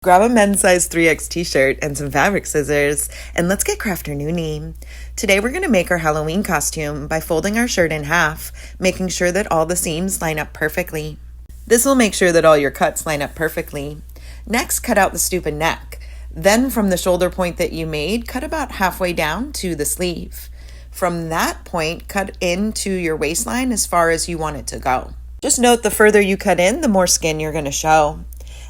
Grab a men's size 3X t-shirt and some fabric scissors, and let's get crafternoonie. Today we're going to make our Halloween costume by folding our shirt in half, making sure that all the seams line up perfectly. This will make sure that all your cuts line up perfectly. Next, cut out the stupid neck. Then from the shoulder point that you made, cut about halfway down to the sleeve. From that point, cut into your waistline as far as you want it to go. Just note the further you cut in, the more skin you're going to show.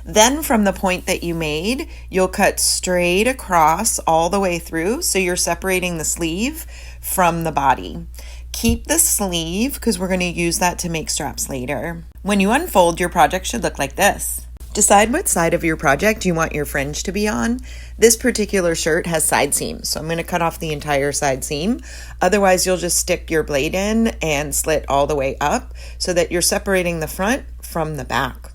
Then from the point that you made, you'll cut straight across all the way through, so you're separating the sleeve from the body. Keep the sleeve because we're going to use that to make straps later. When you unfold, your project should look like this. Decide what side of your project you want your fringe to be on. This particular shirt has side seams, so I'm going to cut off the entire side seam. Otherwise, you'll just stick your blade in and slit all the way up so that you're separating the front from the back.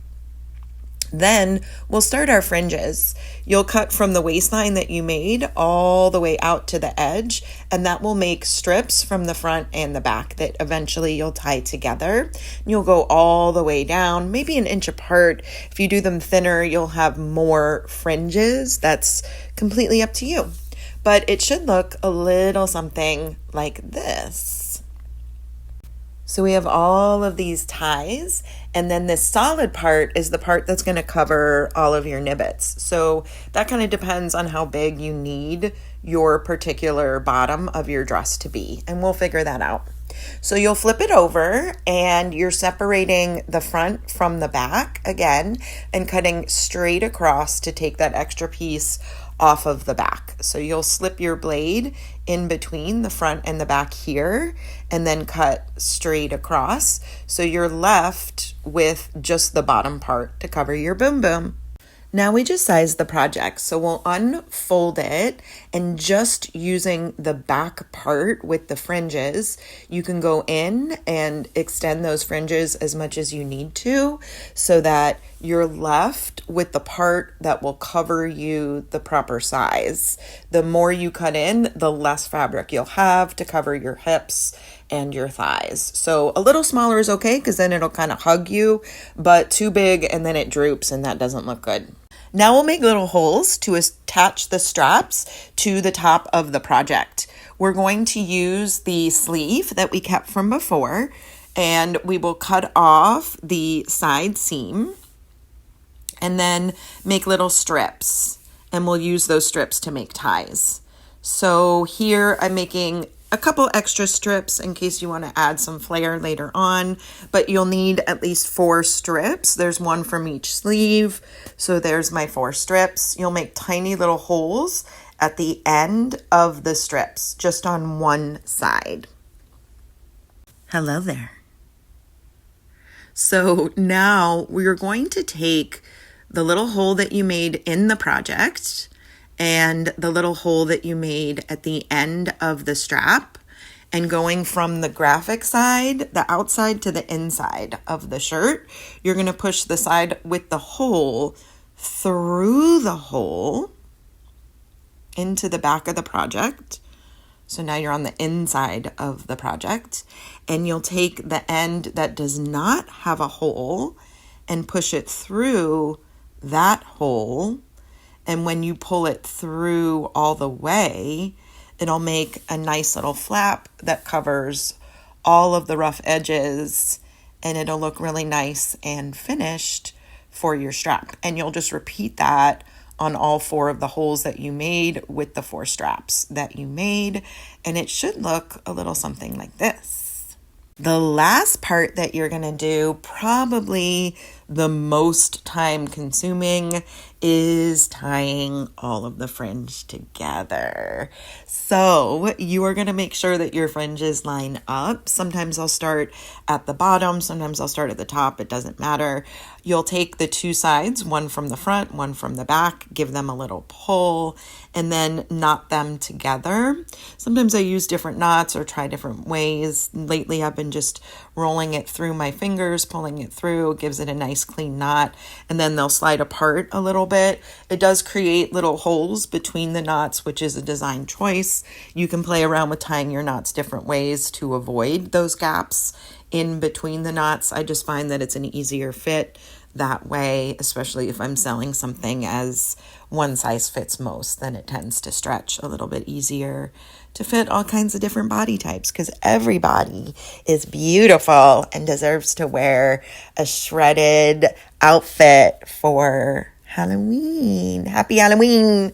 Then we'll start our fringes. You'll cut from the waistline that you made all the way out to the edge, and that will make strips from the front and the back that eventually you'll tie together. You'll go all the way down, maybe an inch apart. If you do them thinner, you'll have more fringes. That's completely up to you. But it should look a little something like this. So we have all of these ties, and then this solid part is the part that's going to cover all of your nibbits. So that kind of depends on how big you need your particular bottom of your dress to be, and we'll figure that out. So you'll flip it over and you're separating the front from the back again and cutting straight across to take that extra piece off of the back. So you'll slip your blade in between the front and the back here and then cut straight across. So you're left with just the bottom part to cover your boom boom. Now we just sized the project, so we'll unfold it, and just using the back part with the fringes, you can go in and extend those fringes as much as you need to so that you're left with the part that will cover you the proper size. The more you cut in, the less fabric you'll have to cover your hips and your thighs. So a little smaller is okay because then it'll kind of hug you, but too big and then it droops and that doesn't look good. Now we'll make little holes to attach the straps to the top of the project. We're going to use the sleeve that we kept from before, and we will cut off the side seam and then make little strips, and we'll use those strips to make ties. So here I'm making a couple extra strips in case you want to add some flair later on, but you'll need at least 4 strips. There's one from each sleeve, so there's my 4 strips. You'll make tiny little holes at the end of the strips, just on one side. Hello there. So now we're going to take the little hole that you made in the project and the little hole that you made at the end of the strap, and going from the graphic side, the outside, to the inside of the shirt, you're going to push the side with the hole through the hole into the back of the project. So now you're on the inside of the project, and you'll take the end that does not have a hole and push it through that hole. And when you pull it through all the way, it'll make a nice little flap that covers all of the rough edges, and it'll look really nice and finished for your strap. And you'll just repeat that on all 4 of the holes that you made with the 4 straps that you made, and it should look a little something like this. The last part that you're going to do, probably the most time consuming, is tying all of the fringe together. So you are going to make sure that your fringes line up. Sometimes I'll start at the bottom, sometimes I'll start at the top, it doesn't matter. You'll take the 2 sides, one from the front, one from the back, give them a little pull, and then knot them together. Sometimes I use different knots or try different ways. Lately I've been just rolling it through my fingers, pulling it through, gives it a nice clean knot, and then they'll slide apart a little bit. It does create little holes between the knots, which is a design choice. You can play around with tying your knots different ways to avoid those gaps in between the knots. I just find that it's an easier fit That way, especially if I'm selling something as one size fits most, then it tends to stretch a little bit easier to fit all kinds of different body types, because every body is beautiful and deserves to wear a shredded outfit for Halloween. Happy Halloween!